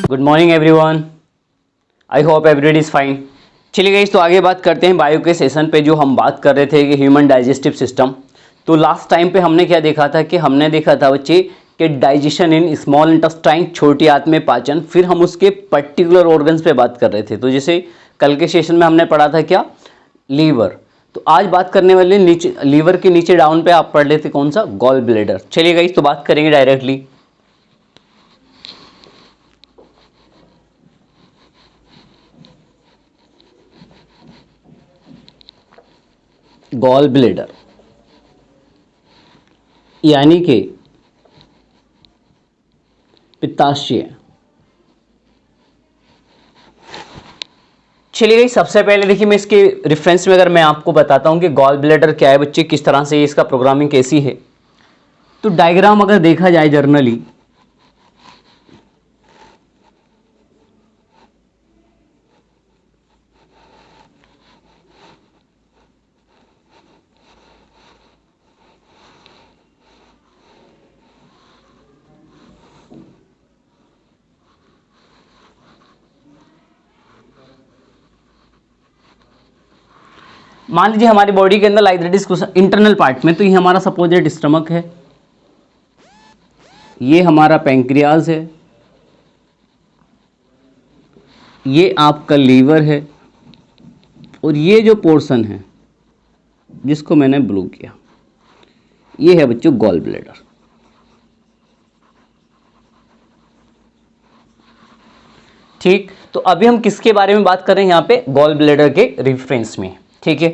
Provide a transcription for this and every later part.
Good morning everyone, I hope everybody is fine. चलिए guys, तो आगे बात करते हैं बायो के सेशन पे। जो हम बात कर रहे थे कि ह्यूमन डाइजेस्टिव सिस्टम, तो लास्ट टाइम पे हमने क्या देखा था कि हमने देखा था बच्चे कि डाइजेशन इन स्मॉल इंटेस्टाइन, छोटी आंत में पाचन। फिर हम उसके पर्टिकुलर ऑर्गन्स पे बात कर रहे थे। तो जैसे कल के सेशन में हमने पढ़ा था क्या, लीवर। तो आज बात करने वाले नीचे लीवर के नीचे डाउन पे आप पढ़ लेते कौन सा, गॉल ब्लैडर। चलिए गाइस, तो बात करेंगे डायरेक्टली। गॉल ब्लैडर यानी कि पित्ताशय। चलिए सबसे पहले देखिए, मैं इसके रेफरेंस में अगर मैं आपको बताता हूं कि गॉल ब्लैडर क्या है बच्चे, किस तरह से इसका प्रोग्रामिंग कैसी है। तो डायग्राम अगर देखा जाए जर्नली, मान लीजिए हमारी बॉडी के अंदर लाइक इंटरनल पार्ट में, तो ये हमारा सपोजेड स्टमक है, ये हमारा पैंक्रियाज है, ये आपका लीवर है, और ये जो पोर्शन है जिसको मैंने ब्लू किया, ये है बच्चों गॉल ब्लैडर। ठीक, तो अभी हम किसके बारे में बात कर रहे हैं यहां पे, गॉल ब्लैडर के रेफरेंस में। ठीक है,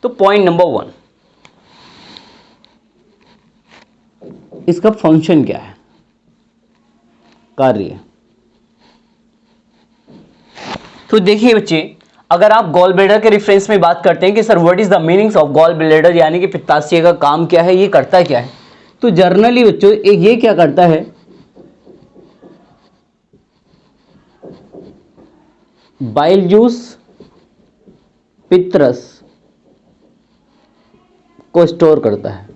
तो पॉइंट नंबर 1, इसका फंक्शन क्या है, कार्य। तो देखिए बच्चे, अगर आप गॉल ब्लैडर के रेफरेंस में बात करते हैं कि sir what is the meanings of gall bladder, यानी कि पित्ताशय का काम क्या है, ये करता क्या है, तो जर्नली बच्चों ये क्या करता है, बाइल जूस पित्तरस को स्टोर करता है।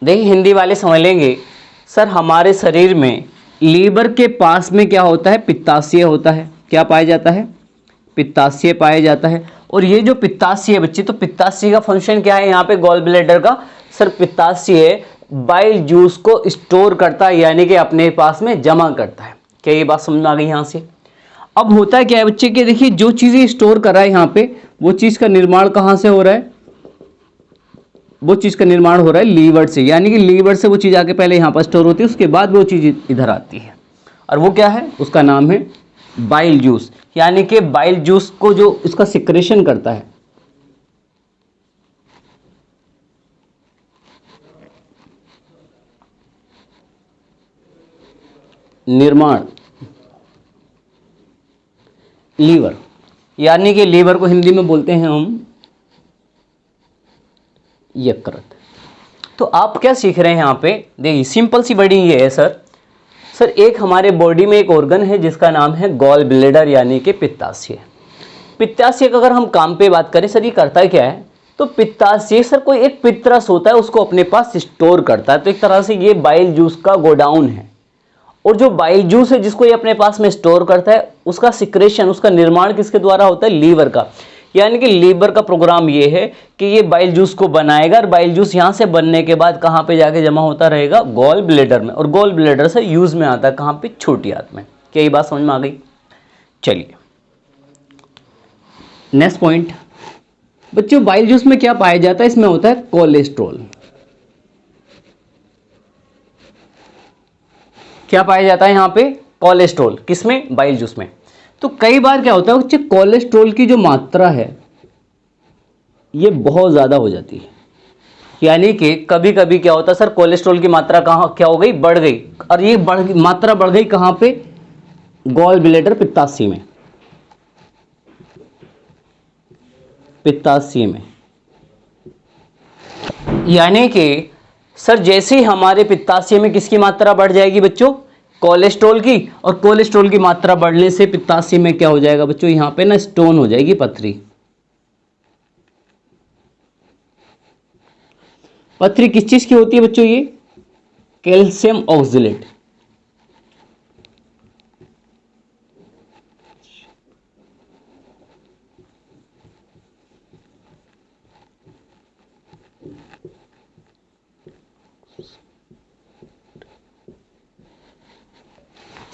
देखिए हिंदी वाले समझ लेंगे, सर हमारे शरीर में लीवर के पास में क्या होता है, पित्ताशय होता है। क्या पाया जाता है, पित्ताशय पाया जाता है। और ये जो पित्ताशय है बच्चे, तो पित्ताशय का फंक्शन क्या है यहाँ पे गॉल ब्लैडर का, सर पित्ताशय बाइल जूस को स्टोर करता है, यानी कि अपने पास में जमा करता है। क्या ये बात समझ में आ गई यहाँ से। अब होता है क्या है बच्चे कि देखिए, जो चीजें स्टोर कर रहा है यहाँ पे, वो चीज का निर्माण कहाँ से हो रहा है, वो चीज का निर्माण हो रहा है लीवर से। यानी कि लीवर से वो चीज आके पहले यहाँ पर स्टोर होती है, उसके बाद वो चीज इधर आती है, और वो क्या है, उसका नाम है बाइल जूस। यानी कि बाइल जूस को जो इसका सिक्रेशन करता है, निर्माण, लीवर। यानी कि लीवर को हिंदी में बोलते हैं हम यकृत। तो आप क्या सीख रहे हैं यहाँ पे, देखिए सिंपल सी बड़ी ये है सर एक हमारे बॉडी में एक ऑर्गन है जिसका नाम है गॉल ब्लैडर, यानी कि पित्ताशय। पित्ताशय का अगर हम काम पे बात करें, सर ये करता है क्या है, तो पित्ताशय सर कोई एक पित्तरस होता है, उसको अपने पास स्टोर करता है। तो एक तरह से ये बाइल जूस का गोडाउन है, और जो बाइल जूस है जिसको ये अपने पास में स्टोर करता है, उसका सिक्रेशन, उसका निर्माण किसके द्वारा होता है, लीवर का। यानी कि लीवर का प्रोग्राम ये है कि ये बाइल जूस को बनाएगा, और बाइल जूस यहां से बनने के बाद कहां पे जाके जमा होता रहेगा, गॉल ब्लैडर में, और गॉल ब्लैडर से यूज में आता है कहां पे, छोटी आंत में। क्या ये बात समझ में आ गई। चलिए नेक्स्ट पॉइंट बच्चों, बाइल जूस में क्या पाया जाता है, इसमें होता है कोलेस्ट्रॉल। क्या पाया जाता है यहाँ पे, कोलेस्ट्रॉल। किसमें, बाइल जूस में। तो कई बार क्या होता है बच्चे, कोलेस्ट्रॉल की जो मात्रा है ये बहुत ज्यादा हो जाती है। यानी कि कभी कभी क्या होता है सर, कोलेस्ट्रॉल की मात्रा कहाँ क्या हो गई, बढ़ गई, और ये मात्रा बढ़ गई कहां पे, गॉल ब्लैडर, पित्ताशय में, पित्ताशय में। यानी कि सर जैसे ही हमारे पित्ताशय में किसकी मात्रा बढ़ जाएगी बच्चों, कोलेस्ट्रॉल की, और कोलेस्ट्रॉल की मात्रा बढ़ने से पित्ताशय में क्या हो जाएगा बच्चों, यहां पे ना स्टोन हो जाएगी, पथरी। पथरी किस चीज की होती है बच्चों? ये calcium oxalate.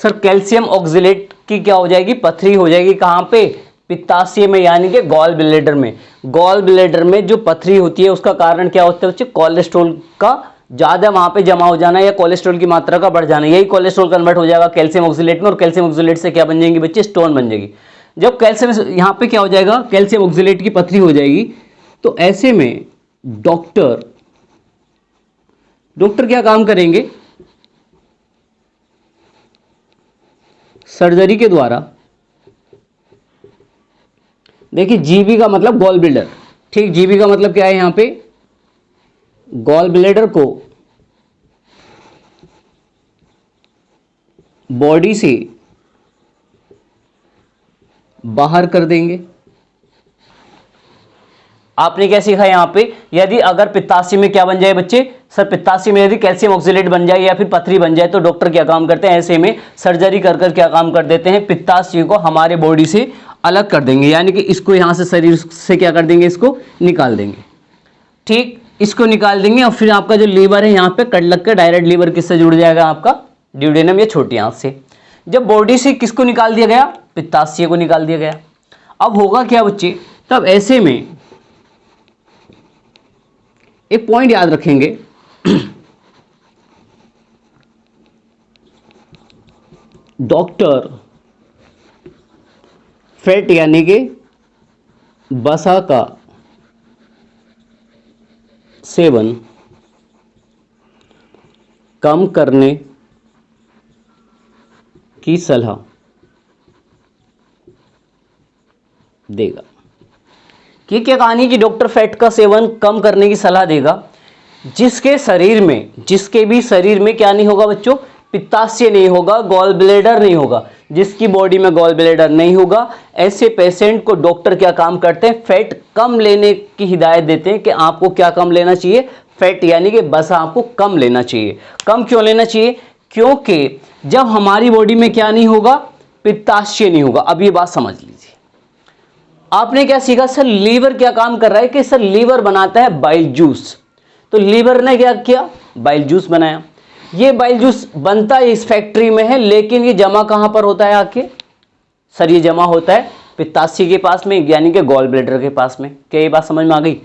Sir calcium oxalate की क्या हो जाएगी? पथरी हो जाएगी। कहां पे? पित्ताशय में, यानी कि गॉल ब्लैडर में। गॉल ब्लैडर में जो पथरी होती है उसका कारण क्या होता है बच्चे? कोलेस्ट्रॉल का ज्यादा वहां पे जमा हो जाना या कोलेस्ट्रॉल की मात्रा का बढ़ जाना। यही कोलेस्ट्रॉल कन्वर्ट हो जाएगा कैल्शियम ऑक्जेलेट में, और कैल्शियम ऑक्जेलेट से क्या बन जाएंगे बच्चे? स्टोन बन जाएगी। जब कैल्शियम यहाँ पे क्या हो जाएगा? कैल्शियम ऑक्जेलेट की पथरी हो जाएगी। तो ऐसे में डॉक्टर क्या काम करेंगे? सर्जरी के द्वारा, देखिए जीबी का मतलब गॉल ब्लैडर, ठीक, जीबी का मतलब क्या है यहां पे? गॉल ब्लैडर को बॉडी से बाहर कर देंगे। आपने क्या सीखा यहां पे? यदि अगर पित्ताशय में क्या बन जाए बच्चे? सर पित्ताशय में यदि कैल्शियम ऑक्जेलेट बन जाए या फिर पथरी बन जाए तो डॉक्टर क्या काम करते हैं? ऐसे में सर्जरी कर कर क्या काम कर देते हैं? पित्ताशय को हमारे बॉडी से अलग कर देंगे, यानी कि इसको यहां से शरीर से क्या कर देंगे? इसको निकाल देंगे। ठीक, इसको निकाल देंगे और फिर आपका जो लीवर है यहाँ पे कट लग कर डायरेक्ट लीवर किससे जुड़ जाएगा? आपका ड्यूडेनम या छोटी आंत से। जब बॉडी से किसको निकाल दिया गया? पित्ताशय को निकाल दिया गया। अब होगा क्या बच्चे? तब ऐसे में एक पॉइंट याद रखेंगे, डॉक्टर फैट यानी कि वसा का सेवन कम करने की सलाह देगा। ये क्या कहानी कि डॉक्टर फैट का सेवन कम करने की सलाह देगा जिसके भी शरीर में क्या नहीं होगा बच्चों? पित्ताशय नहीं होगा, गॉल ब्लैडर नहीं होगा। जिसकी बॉडी में गॉल ब्लैडर नहीं होगा, ऐसे पेशेंट को डॉक्टर क्या काम करते हैं? फैट कम लेने की हिदायत देते हैं कि आपको क्या कम लेना चाहिए? फैट यानी कि वसा आपको कम लेना चाहिए। कम क्यों लेना चाहिए? क्योंकि जब हमारी बॉडी में क्या नहीं होगा? पित्ताशय नहीं होगा। अब ये बात समझ लीजिए। आपने क्या सीखा? सर लीवर क्या काम कर रहा है? कि सर लीवर बनाता है बाइल जूस। तो लीवर ने क्या किया? बाइल जूस बनाया। ये बाइल जूस बनता इस फैक्ट्री में है, लेकिन ये जमा कहां पर होता है आके? सर ये जमा होता है पित्ताशय के पास में, यानी कि गॉल ब्लैडर के पास में। क्या ये बात समझ में आ गई?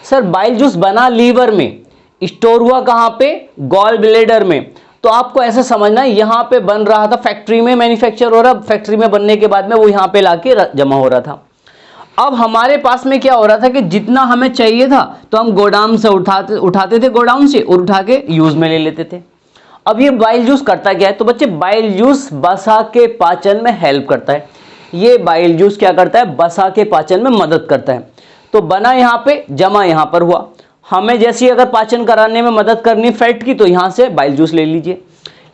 सर बाइल जूस बना लीवर में, स्टोर हुआ कहां पे? गॉल ब्लैडर में। तो आपको ऐसा समझना है यहां पे बन रहा था, फैक्ट्री में मैन्युफैक्चर हो रहा, फैक्ट्री में बनने के बाद में वो यहां पे लाके जमा हो रहा था। अब हमारे पास में क्या हो रहा था कि जितना हमें चाहिए था तो हम गोडाउन से उठाते थे गोडाउन से, और उठा के यूज में ले लेते थे। अब ये बाइल जूस करता क्या है? तो बच्चे बाइल जूस वसा के पाचन में हेल्प करता है। ये बाइल जूस क्या करता है? वसा के पाचन में मदद करता है। तो बना यहाँ पे, जमा यहाँ पर हुआ। हमें जैसी अगर पाचन कराने में मदद करनी फैट की, तो यहाँ से बाइल जूस ले लीजिए।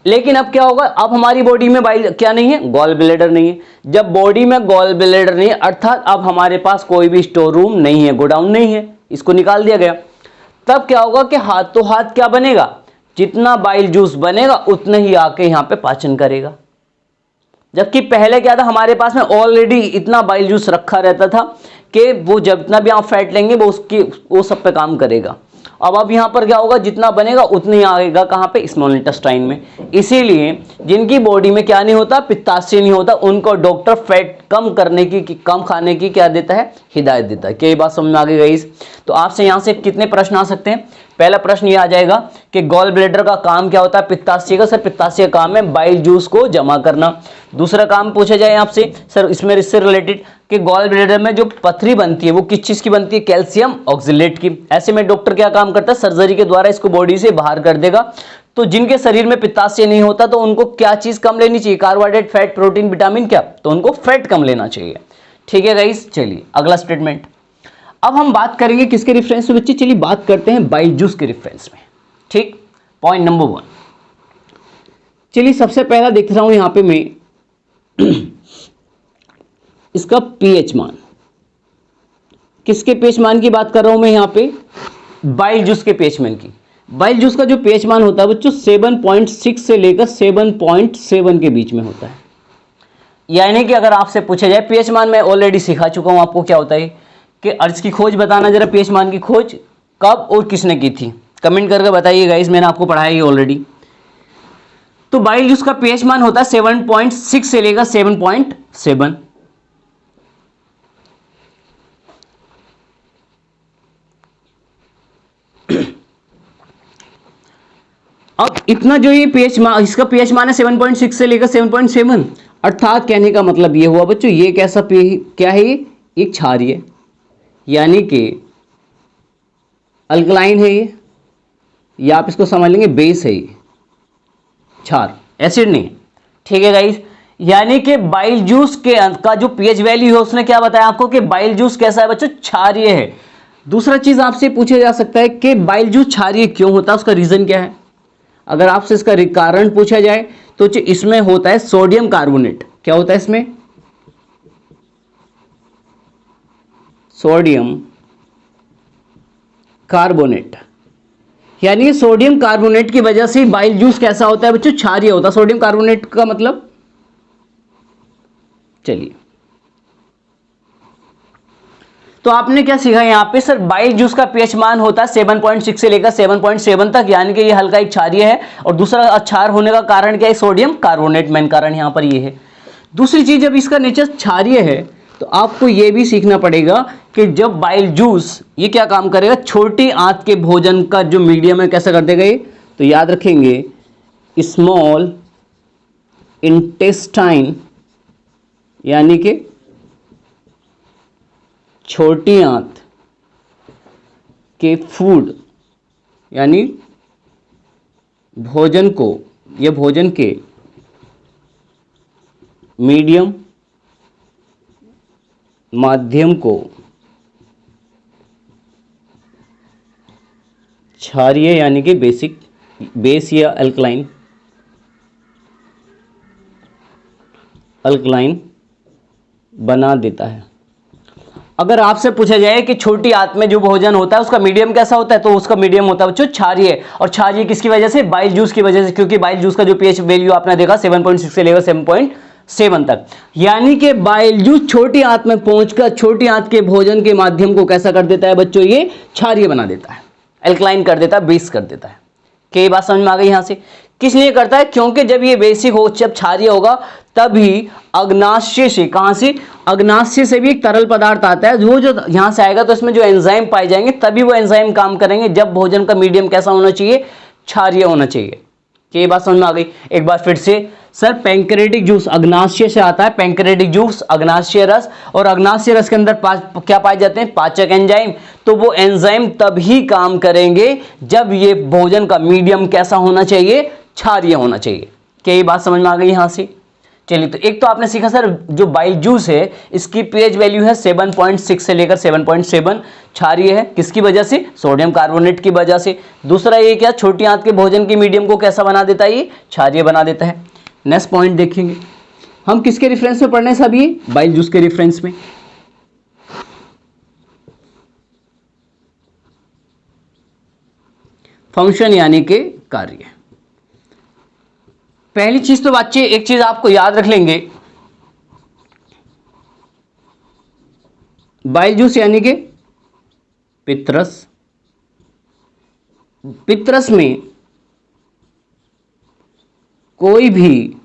लेकिन अब क्या होगा? अब हमारी बॉडी में बाइल क्या नहीं है? गॉल ब्लैडर नहीं है। जब बॉडी में गॉल ब्लैडर नहीं है, अर्थात अब हमारे पास कोई भी स्टोर रूम नहीं है, गोडाउन नहीं है, इसको निकाल दिया गया। तब क्या होगा कि हाथों हाथ क्या बनेगा? जितना बाइल जूस बनेगा उतना ही आके यहाँ पे पाचन करेगा। जबकि पहले क्या था? हमारे पास में ऑलरेडी इतना बाइल जूस रखा रहता था कि वो जितना भी आप फैट लेंगे वो सब पे काम करेगा। अब यहाँ पर क्या होगा? जितना बनेगा उतना ही आएगा कहाँ पे? स्मॉल इंटेस्टाइन में। इसीलिए जिनकी बॉडी में क्या नहीं होता? पित्ताशय नहीं होता, उनको डॉक्टर फैट कम करने की, कम खाने की क्या देता है? हिदायत देता है। क्या ये बात समझ में आ गई गाइस? तो आपसे यहाँ से कितने प्रश्न आ सकते हैं? पहला प्रश्न ये आ जाएगा कि गॉल ब्लैडर का काम क्या होता है? पित्ताशय का। सर पित्ताशय का काम है बाइल जूस को जमा करना। दूसरा काम पूछा जाए आपसे सर इससे रिलेटेड कि गॉल ब्लैडर में जो पथरी बनती है वो किस चीज की बनती है? कैल्शियम ऑक्जेलेट की। ऐसे में डॉक्टर क्या काम करता है? सर्जरी के द्वारा इसको बॉडी से बाहर कर देगा। तो जिनके शरीर में पित्ताशय नहीं होता तो उनको क्या चीज कम लेनी चाहिए? कार्बोहाइड्रेट, फैट, प्रोटीन, विटामिन, क्या? तो उनको फैट कम लेना चाहिए। ठीक है गाइस, चलिए अगला स्टेटमेंट। अब हम बात करेंगे किसके रेफरेंस में बच्चे? चलिए बात करते हैं बाइल जूस के रेफरेंस में। ठीक, पॉइंट नंबर 1। चलिए सबसे पहला देख रहा हूं यहां पे मैं इसका पीएच मान। किसके पीएच मान की बात कर रहा हूं मैं यहां पे? बाइल जूस के पीएच मान की। बाइल जूस का जो पीएच मान होता है बच्चों 7.6 से लेकर 7.7 के बीच में होता है। यानी कि अगर आपसे पूछा जाए पीएच मान, मैं ऑलरेडी सिखा चुका हूं आपको क्या होता है कि अर्ज की खोज बताना, जरा पीएच मान की खोज कब और किसने की थी, कमेंट करके बताइएगा। इस मैंने आपको पढ़ाया ही ऑलरेडी। तो बाइल जूस का पीएच मान होता है 7.6 से लेकर 7.7। अब इतना जो ये पीएच मान, इसका पीएच मान है 7.6 से लेकर 7.7, अर्थात कहने का मतलब ये हुआ बच्चों ये कैसा क्या है, ये एक क्षारीय, यानी कि अल्कलाइन है ये, या आप इसको समझ लेंगे बेस है ये, क्षार, एसिड नहीं। ठीक है गाइस, यानी कि बाइल जूस के का जो पीएच वैल्यू है उसने क्या बताया आपको कि बाइल जूस कैसा है बच्चों, क्षारीय है। दूसरा चीज आपसे पूछा जा सकता है कि बाइल जूस क्षारीय क्यों होता है, उसका रीजन क्या है। अगर आपसे इसका कारण पूछा जाए तो इसमें होता है सोडियम कार्बोनेट। क्या होता है इसमें, सोडियम कार्बोनेट, यानी सोडियम कार्बोनेट की वजह से बाइल जूस कैसा होता है बच्चों, क्षारीय होता है। सोडियम कार्बोनेट का मतलब, चलिए तो आपने क्या सीखा यहां पे सर, बाइल जूस का पीएच मान होता है 7.6 से लेकर 7.7 तक, यानी कि ये हल्का एक क्षारीय है। और दूसरा क्षार होने का कारण क्या है, सोडियम कार्बोनेट, मेन कारण यहां पर ये है। दूसरी चीज, जब इसका नेचर क्षारीय है तो आपको यह भी सीखना पड़ेगा कि जब बाइल जूस ये क्या काम करेगा, छोटी आंत के भोजन का जो मीडियम है कैसा कर देगा ये, तो याद रखेंगे स्मॉल इंटेस्टाइन, यानी कि छोटी आंत के फूड, यानी भोजन को, यह भोजन के मीडियम माध्यम को क्षारीय, यानी कि बेसिक, बेस या अल्कलाइन बना देता है। अगर आपसे पूछा जाए कि छोटी आंत में जो भोजन होता है उसका मीडियम कैसा होता है, तो उसका मीडियम होता है बच्चों क्षारीय। और क्षारीय किसकी वजह से, बाइल जूस की वजह से, क्योंकि बाइल जूस का जो पीएच वैल्यू आपने देखा 7.6 से लेकर 7.7 तक, यानी कि बाइल जूस छोटी आंत में पहुंचकर छोटी आंत के भोजन के माध्यम को कैसा कर देता है बच्चों, ये क्षारीय बना देता है, अल्कलाइन कर देता है, बेस कर देता है। क्या ये बात समझ में आ गई यहां से, किस लिए करता है, क्योंकि जब ये बेसिक हो, जब क्षारीय होगा तभी अग्नाशय से, कहां से, अग्नाशय से भी एक तरल पदार्थ आता है, वो जो यहां से आएगा तो इसमें जो एंजाइम पाए जाएंगे तभी वो एंजाइम काम करेंगे, जब भोजन का मीडियम कैसा होना चाहिए, क्षारीय होना चाहिए। क्या ये बात समझ में आ गई, एक बार फिर से सर, पैंक्रेटिक जूस अग्नाशय से आता है, पैंक्रेटिक जूस अग्नाशय रस, और अग्नाशय रस के अंदर क्या पाए जाते हैं, पाचक एंजाइम। तो वो एंजाइम तभी काम करेंगे जब ये भोजन का मीडियम कैसा होना चाहिए, क्षारीय होना चाहिए। क्या ये बात समझ में आ गई यहां से। चलिए, तो एक तो आपने सीखा सर जो बाइल जूस है इसकी पीएच वैल्यू है 7.6 से लेकर 7.7, क्षारीय है, किसकी वजह से, सोडियम कार्बोनेट की वजह से। दूसरा ये क्या, छोटी आंत के भोजन के मीडियम को कैसा बना देता है, ये क्षारीय बना देता है। नेक्स्ट पॉइंट देखेंगे हम, किसके रेफरेंस में पढ़ने सब, ये बाइल जूस के रेफरेंस में। फंक्शन यानी कि कार्य। पहली चीज तो बच्चे एक चीज आपको याद रख लेंगे, बाइल जूस यानी कि पित्रस, पित्रस में कोई भी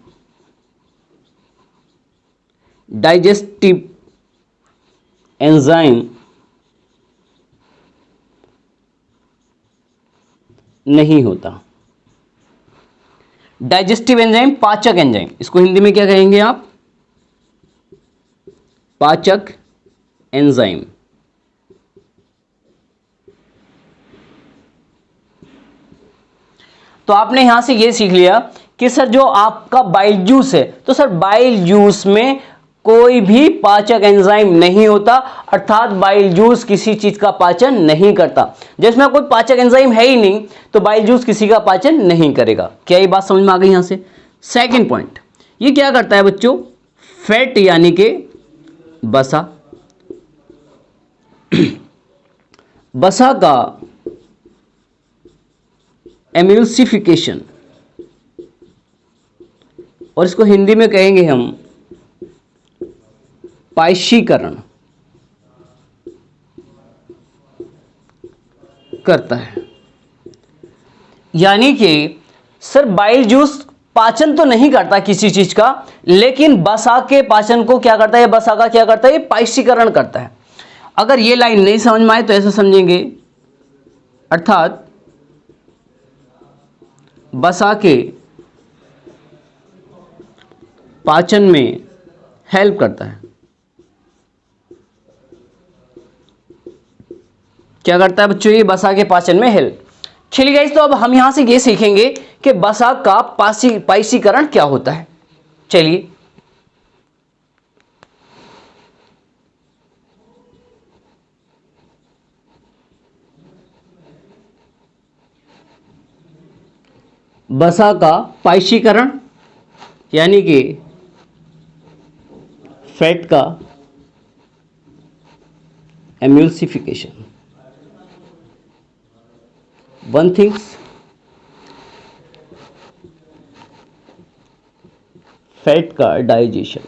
डाइजेस्टिव एंजाइम नहीं होता। डाइजेस्टिव एंजाइम, पाचक एंजाइम, इसको हिंदी में क्या कहेंगे आप, पाचक एंजाइम। तो आपने यहां से यह सीख लिया कि सर जो आपका बाइल जूस है, तो सर बाइल जूस में कोई भी पाचक एंजाइम नहीं होता, अर्थात बाइल जूस किसी चीज का पाचन नहीं करता। जिसमें कोई पाचक एंजाइम है ही नहीं तो बाइल जूस किसी का पाचन नहीं करेगा। क्या ये बात समझ में आ गई यहां से। सेकंड पॉइंट, ये क्या करता है बच्चों, फैट यानी कि बसा, बसा का एम्यूल्सिफिकेशन, और इसको हिंदी में कहेंगे हम पायशीकरण करता है। यानी कि सर बाइल जूस पाचन तो नहीं करता किसी चीज का, लेकिन बसा के पाचन को क्या करता है, बसा का क्या करता है, ये पायशीकरण करता है। अगर ये लाइन नहीं समझ में आए तो ऐसा समझेंगे, अर्थात बसा के पाचन में हेल्प करता है। क्या करता है बच्चों, ये बसा के पाचन में हेल्प। चलिए गाइस, तो अब हम यहां से ये सीखेंगे कि बसा का पायशीकरण क्या होता है। चलिए, बसा का पायशीकरण यानी कि फैट का एम्यूल्सिफिकेशन। वन थिंग्स, फैट का डाइजेशन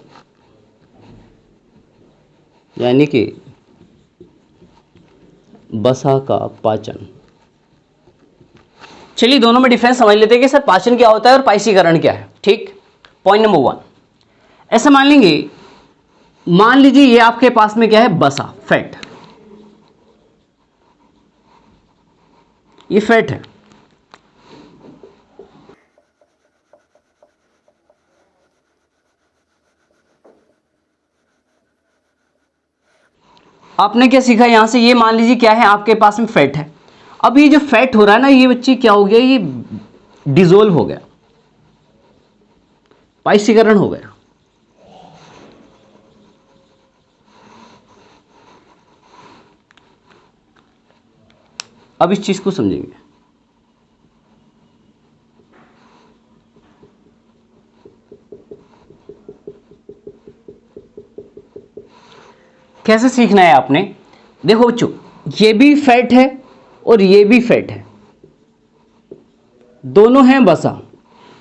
यानी कि बसा का पाचन। चलिए दोनों में डिफरेंस समझ लेते हैं कि सर पाचन क्या होता है और पायशीकरण क्या है। ठीक, पॉइंट नंबर 1, ऐसा मान लेंगे, मान लीजिए ये आपके पास में क्या है, बसा, फैट, ये फैट है। आपने क्या सीखा यहां से, ये मान लीजिए क्या है, आपके पास में फैट है। अब ये जो फैट हो रहा है ना, ये बच्चे क्या हो गया, ये डिसोल्व हो गया, पायशीकरण हो गया। अब इस चीज को समझेंगे। कैसे सीखना है आपने, देखो बच्चों, ये भी फैट है और ये भी फैट है, दोनों हैं बसा।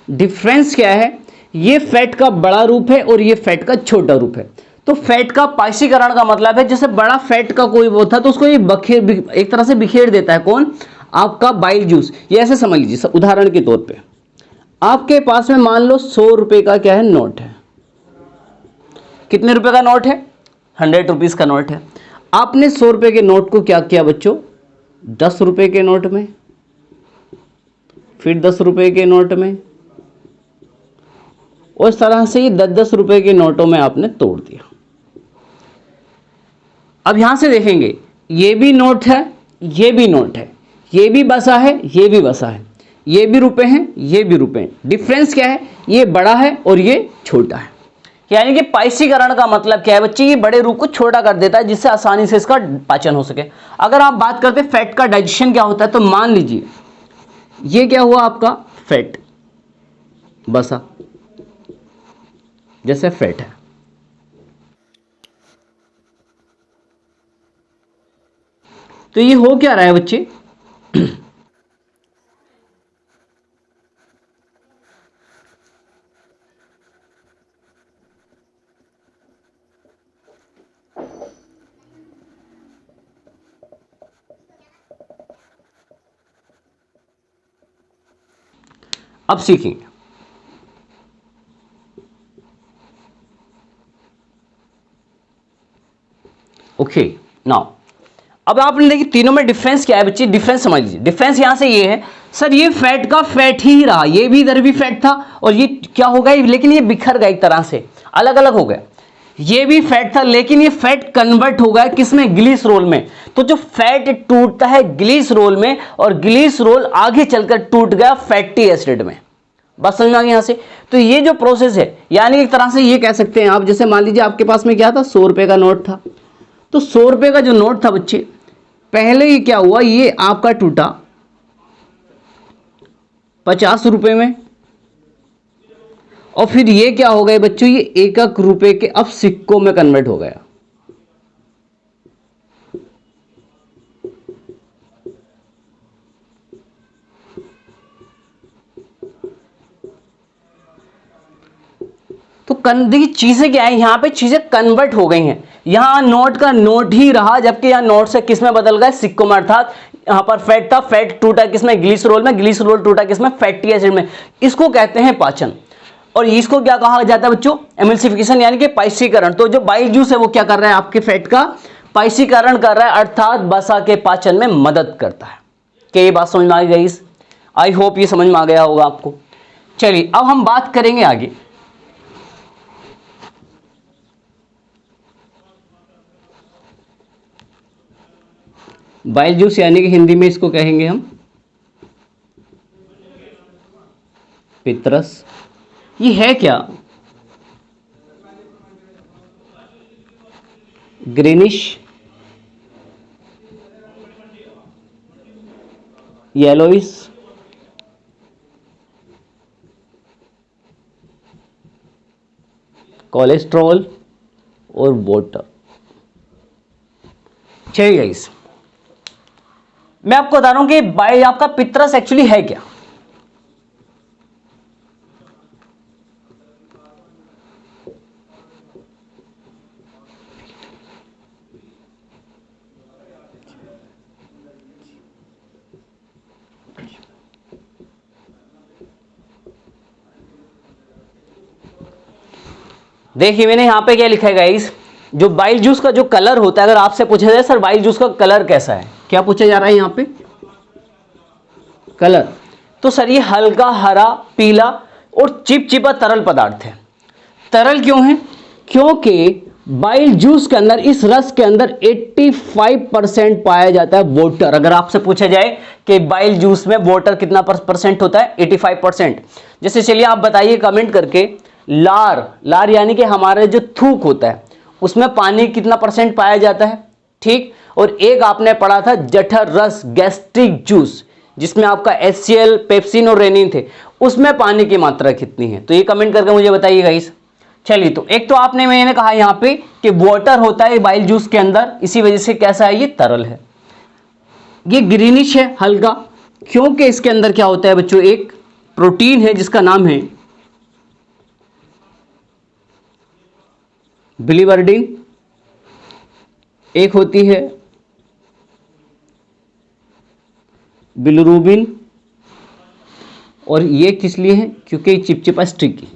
डिफरेंस क्या है, ये फैट का बड़ा रूप है और ये फैट का छोटा रूप है। तो फैट का पायशीकरण का मतलब है, जैसे बड़ा फैट का कोई वो था तो उसको ये बखेर, एक तरह से बिखेर देता है। कौन, आपका बाइल जूस। ये ऐसे समझ लीजिए, उदाहरण के तौर पे आपके पास में मान लो 100 रुपए का क्या है, नोट है। कितने रुपए का नोट है, 100 रुपीज का नोट है। आपने 100 रुपए के नोट को क्या किया बच्चों, 10 रुपए के नोट में, फिर 10 रुपए के नोट में, और इस तरह से ये 10-10 रुपए के नोटों में आपने तोड़ दिया। अब यहां से देखेंगे, ये भी नोट है, ये भी नोट है, ये भी बसा है, ये भी बसा है, ये भी रुपए हैं, ये भी रुपए हैं। डिफरेंस क्या है, ये बड़ा है और ये छोटा है। यानी कि पायशीकरण का मतलब क्या है बच्चे, ये बड़े रूप को छोटा कर देता है जिससे आसानी से इसका पाचन हो सके। अगर आप बात करते हैं फैट का डाइजेशन क्या होता है, तो मान लीजिए ये क्या हुआ आपका फैट, बसा जैसे फैट है, तो ये हो क्या रहा है बच्चे, अब सीखेंगे। ओके, नाउ अब आपने देखिए तीनों में डिफरेंस क्या है बच्चे, डिफरेंस समझ लीजिए। डिफरेंस यहां से ये है, सर ये फैट का फैट ही रहा, ये भी इधर भी फैट था और ये क्या हो गया, लेकिन ये बिखर गया, एक तरह से अलग अलग हो गया। ये भी फैट था लेकिन ये फैट कन्वर्ट हो गया किसमें, ग्लिसरोल में। तो जो फैट टूटता है ग्लिसरोल में, और ग्लिसरोल आगे चलकर टूट गया फैटी एसिड में। बस समझ में आ गया यहां से। तो ये जो प्रोसेस है, यानी एक तरह से ये कह सकते हैं आप, जैसे मान लीजिए आपके पास में क्या था, 100 रुपए का नोट था। तो 100 रुपए का जो नोट था बच्चे, पहले ये क्या हुआ, ये आपका टूटा 50 रुपए में, और फिर ये क्या हो गए बच्चों, ये 1 रुपए के अब सिक्कों में कन्वर्ट हो गया। देखिए चीजें क्या है, यहाँ पे चीजें कन्वर्ट हो गई हैं। यहाँ नोट का नोट ही रहा, जबकि यहाँ नोट से किस में बदल गया, सिक्कों में। अर्थात यहाँ पर फैट था, फैट टूटा किसमें, ग्लिसरॉल में, ग्लिसरॉल टूटा किसमें, फैटी एसिड में। इसको कहते हैं पाचन। और इसको क्या कहा जाता है बच्चों, एमल्सिफिकेशन, यानी कि पाइसीकरण। तो जो बाइल जूस है वो क्या कर रहा है, आपके फैट का पाइसीकरण कर रहा है, अर्थात वसा के पाचन में मदद करता है। क्या ये बात समझ में आ गई? आई होप ये समझ में आ गया होगा आपको। चलिए अब हम बात करेंगे आगे। बाइल जूस यानी कि हिंदी में इसको कहेंगे हम पित्रस। ये है क्या, ग्रीनिश येलोइश कोलेस्ट्रॉल और वाटर। चलिए गाइस, मैं आपको बता रहा हूं कि बाइल आपका पित्रस एक्चुअली है क्या। देखिए मैंने यहां पे क्या लिखा है गाइस, जो बाइल जूस का जो कलर होता है, अगर आपसे पूछा जाए सर बाइल जूस का कलर कैसा है, क्या पूछा जा रहा है यहां पे, कलर। तो सर ये हल्का हरा पीला और चिपचिपा तरल पदार्थ है। तरल क्यों है, क्योंकि बाइल जूस के अंदर, इस रस के अंदर 85% पाया जाता है वाटर। अगर आपसे पूछा जाए कि बाइल जूस में वाटर कितना परसेंट होता है, 85%। जैसे चलिए आप बताइए कमेंट करके, लार यानी कि हमारा जो थूक होता है उसमें पानी कितना परसेंट पाया जाता है, ठीक। और एक आपने पढ़ा था जठर रस गैस्ट्रिक जूस, जिसमें आपका HCl, पेप्सिन और रेनिन थे, उसमें पानी की मात्रा कितनी है, तो ये कमेंट करके मुझे बताइएगा इस। चलिए तो एक तो आपने मैंने कहा यहां पे कि वाटर होता है बाइल जूस के अंदर, इसी वजह से कैसा है, ये तरल है। ये ग्रीनिश है हल्का, क्योंकि इसके अंदर क्या होता है बच्चों, एक प्रोटीन है जिसका नाम है बिलीवर्डिन, एक होती है बिलुरुबिन, और ये किस लिए है, क्योंकि चिपचिपा स्टिकी,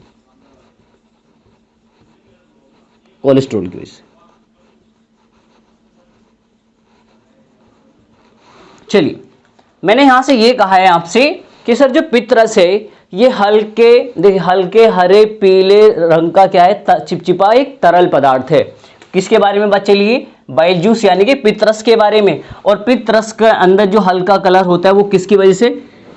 कोलेस्ट्रॉल की वजह से। चलिए मैंने यहां से ये कहा है आपसे कि सर जो पित्रस है ये हल्के, देखिए हल्के हरे पीले रंग का क्या है, चिपचिपा एक तरल पदार्थ है। किसके बारे में बात चलिए, बाइल जूस यानी कि पित्रस के बारे में। और पित्रस के अंदर जो हल्का कलर होता है वो किसकी वजह से,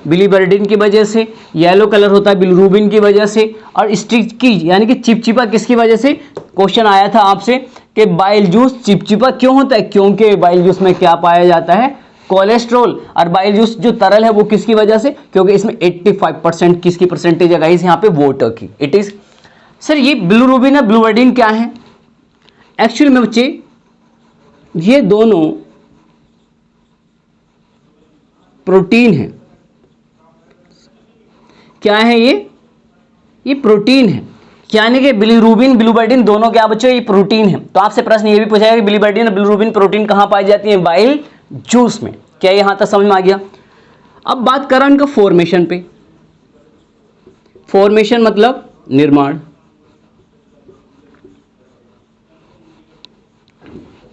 बिलीवर्डिन की वजह से। येलो कलर होता है बिलुरुबिन की वजह से। और स्टिकी यानी कि चिपचिपा किसकी वजह से, क्वेश्चन आया था आपसे कि बाइल जूस चिपचिपा क्यों होता है, क्योंकि बाइल जूस में क्या पाया जाता है, कोलेस्ट्रॉल। और बाइल जूस जो तरल है वो किसकी वजह से, क्योंकि इसमें 85% किसकी परसेंटेज है गाइस, यहाँ पे वाटर की। इट इज सर ये बिलुरुबिन और बिलुवर्डिन क्या है, एक्चुअल में बच्चे ये दोनों प्रोटीन है। क्या है ये प्रोटीन है, यानी कि बिलीरुबिन बिलुवर्डिन दोनों क्या बच्चों, ये प्रोटीन है। तो आपसे प्रश्न ये भी पूछा है कि बिलीवर्डिन और बिलुरुबिन प्रोटीन कहां पाई जाती है, बाइल जूस में। क्या यहां तक समझ में आ गया? अब बात करें इनका फॉर्मेशन पे। फॉर्मेशन मतलब निर्माण,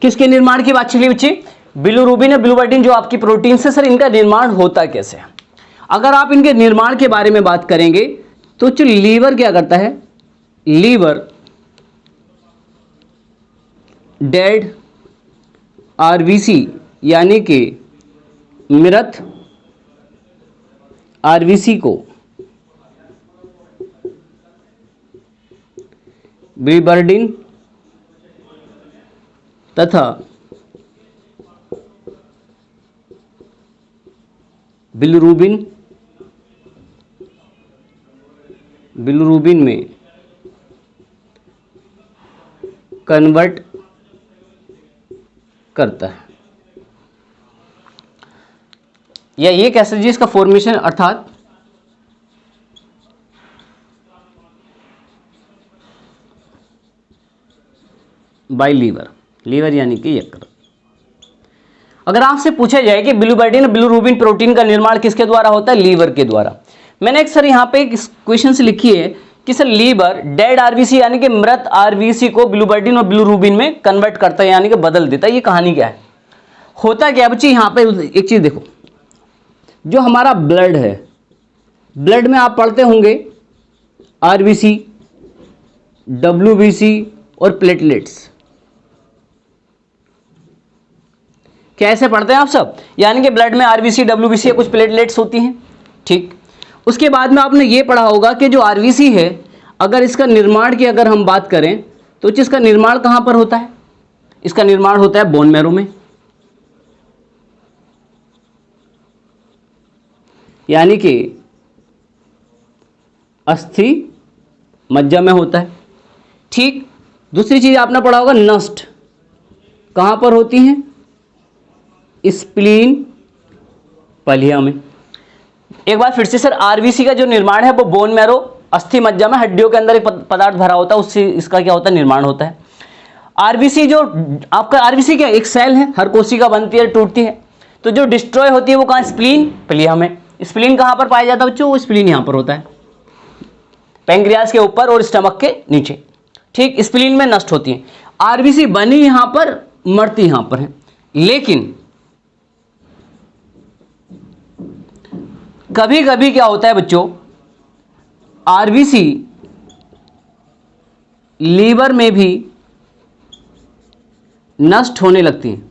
किसके निर्माण की बात चली बच्चे, बिलुरुबिन और बिलुवर्डिन जो आपकी प्रोटीन से, सर इनका निर्माण होता कैसे है। अगर आप इनके निर्माण के बारे में बात करेंगे तो लीवर क्या करता है, लीवर डेड आरबीसी यानी कि मृत आरबीसी को बिलीवर्डिन तथा बिलुरुबिन में कन्वर्ट करता है, या ये कह सकते इसका फॉर्मेशन, अर्थात बाय लीवर, लीवर यानी कि यकृत। अगर आपसे पूछा जाए कि बिलिरुबिन और बिलिरुबिन प्रोटीन का निर्माण किसके द्वारा होता है, लीवर के द्वारा। मैंने एक सर यहाँ पे एक क्वेश्चन से लिखी है कि सर लीवर डेड आरबीसी यानी कि मृत आरबीसी को बिलिरुबिन और बिलिरुबिन में कन्वर्ट करता है यानी कि बदल देता है। ये कहानी क्या है, होता क्या बच्चे, यहाँ पे एक चीज देखो, जो हमारा ब्लड है, ब्लड में आप पढ़ते होंगे आरबीसी, डब्ल्यूबीसी और प्लेटलेट्स। कैसे पढ़ते हैं आप सब, यानी कि ब्लड में आरबीसी, डब्ल्यूबीसी या कुछ प्लेटलेट्स होती हैं, ठीक। उसके बाद में आपने ये पढ़ा होगा कि जो आरबीसी है, अगर इसका निर्माण की अगर हम बात करें तो इसका निर्माण कहां पर होता है, इसका निर्माण होता है बोन मैरो में, यानी कि अस्थि मज्जा में होता है, ठीक। दूसरी चीज आपने पढ़ा होगा नस्ट कहां पर होती हैं, स्प्लीन पलिया में। एक बार फिर से सर, आरबीसी का जो निर्माण है वो बोन मैरो, अस्थि मज्जा में, हड्डियों के अंदर एक पदार्थ भरा होता है, उससे इसका क्या होता है, निर्माण होता है। आरबीसी जो आपका आरबीसी क्या एक सेल है, हर कोशिका बनती है, टूटती है, तो जो डिस्ट्रॉय होती है वो कहाँ, स्प्लीन पलिया में। स्प्लीन कहाँ पर पाया जाता है बच्चों, वो स्प्लीन यहाँ पर होता है, पैंक्रियास के ऊपर और स्टमक के नीचे, ठीक। स्प्लीन में नष्ट होती है। आरबीसी बनी यहाँ पर, मरती यहाँ पर है। लेकिन कभी कभी क्या होता है बच्चों, आरबीसी लीवर में भी नष्ट होने लगती है।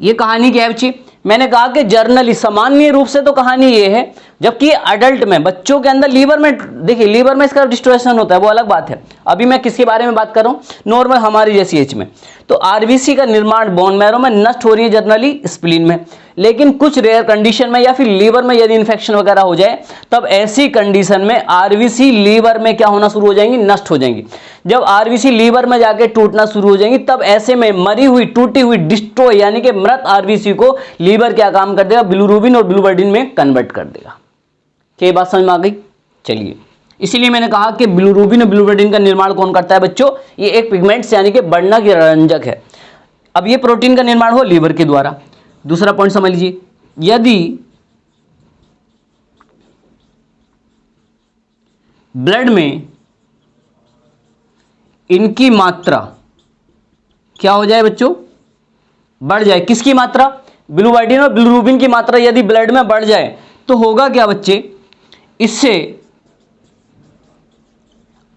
ये कहानी क्या है बच्ची, मैंने कहा कि जर्नली सामान्य रूप से तो कहानी ये है, जबकि अडल्ट में, बच्चों के अंदर लीवर में, देखिए लीवर में इसका डिस्ट्रॉयशन होता है, वो अलग बात है। अभी मैं किसके बारे में बात कर रहा हूँ, नॉर्मल हमारी जैसी एज में। तो आरबीसी का निर्माण बोन मैरो में, नष्ट हो रही है जनरली स्प्लीन में। लेकिन कुछ रेयर कंडीशन में या फिर लीवर में यदि इन्फेक्शन वगैरह हो जाए, तब ऐसी कंडीशन में आरबीसी लीवर में क्या होना शुरू हो जाएंगी, नष्ट हो जाएंगी। जब आरबीसी लीवर में जाके टूटना शुरू हो जाएंगी, तब ऐसे में मरी हुई, टूटी हुई, डिस्ट्रॉय यानी कि मृत आरबीसी को लीवर क्या काम कर देगा, बिलिरुबिन और बिलिरुबिन में कन्वर्ट कर देगा। क्या बात समझ में आ गई? चलिए, इसीलिए मैंने कहा कि बिलिरुबिन और बिलिरुबिन का निर्माण कौन करता है बच्चों, ये एक पिगमेंट्स यानी कि वर्णक या रंजक है। अब ये प्रोटीन का निर्माण हो लीवर के द्वारा। दूसरा पॉइंट समझ लीजिए, यदि ब्लड में इनकी मात्रा क्या हो जाए बच्चों, बढ़ जाए, किसकी मात्रा, बिलिरुबिन और बिलिरुबिन की मात्रा यदि ब्लड में बढ़ जाए तो होगा क्या बच्चे, इससे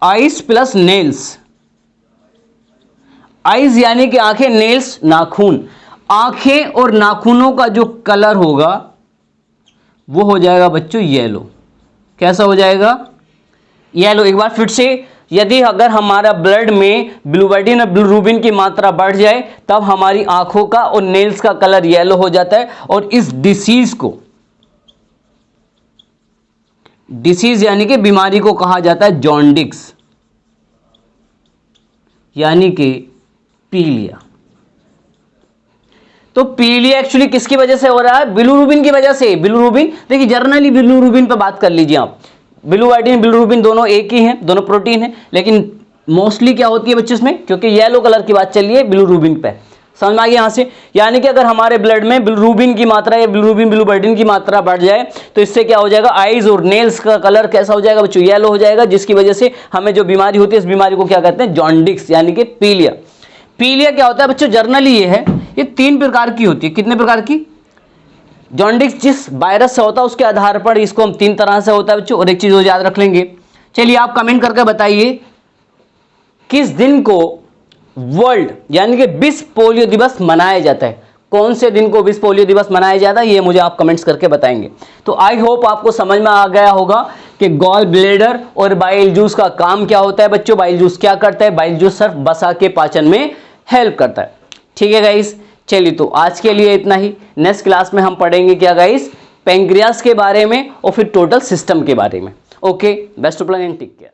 आइज प्लस नेल्स, आइज यानी कि आंखें, नेल्स नाखून, आंखें और नाखूनों का जो कलर होगा वो हो जाएगा बच्चों येलो। कैसा हो जाएगा, येलो। एक बार फिर से, यदि अगर हमारा ब्लड में बिलिरुबिन और बिलिरुबिन की मात्रा बढ़ जाए, तब हमारी आंखों का और नेल्स का कलर येलो हो जाता है। और इस डिसीज को, डिसीज यानी कि बीमारी को कहा जाता है जॉन्डिस यानी कि पीलिया। तो पीलिया एक्चुअली किसकी वजह से हो रहा है, बिलिरुबिन की वजह से। बिलिरुबिन, देखिए जर्नली बिलिरुबिन पे बात कर लीजिए आप, बिलिरुबिन बिलिरुबिन दोनों एक ही हैं, दोनों प्रोटीन हैं, लेकिन मोस्टली क्या होती है बच्चों इसमें, क्योंकि येलो कलर की बात चल रही है बिलिरुबिन पे। समझ में आ गया यहाँ से, यानी कि अगर हमारे ब्लड में बिलिरुबिन की मात्रा या बिलिरुबिन की मात्रा बढ़ जाए तो इससे क्या हो जाएगा, आईज और नेल्स का कलर कैसा हो जाएगा बच्चों, येलो हो जाएगा, जिसकी वजह से हमें जो बीमारी होती है इस बीमारी को क्या कहते हैं, जॉन्डिस यानी कि पीलिया। पीलिया क्या होता है बच्चों, जर्नली ये है, ये 3 प्रकार की होती है। कितने प्रकार की, जॉन्डिस जिस वायरस से होता है उसके आधार पर इसको हम 3 तरह से होता है बच्चों। और एक चीज याद रख लेंगे, चलिए आप कमेंट करके बताइए किस दिन को वर्ल्ड यानी कि विश्व पोलियो दिवस मनाया जाता है, कौन से दिन को विश्व पोलियो दिवस मनाया जाता है, ये मुझे आप कमेंट्स करके बताएंगे। तो आई होप आपको समझ में आ गया होगा कि गॉल ब्लैडर और बाइल जूस का काम क्या होता है बच्चों। बाइल जूस क्या करता है, बाइल जूस सिर्फ वसा के पाचन में हेल्प करता है। ठीक है गाइस, चलिए तो आज के लिए इतना ही। नेक्स्ट क्लास में हम पढ़ेंगे क्या गाइस, पैंक्रियास के बारे में और फिर टोटल सिस्टम के बारे में। Okay, best of luck and take care.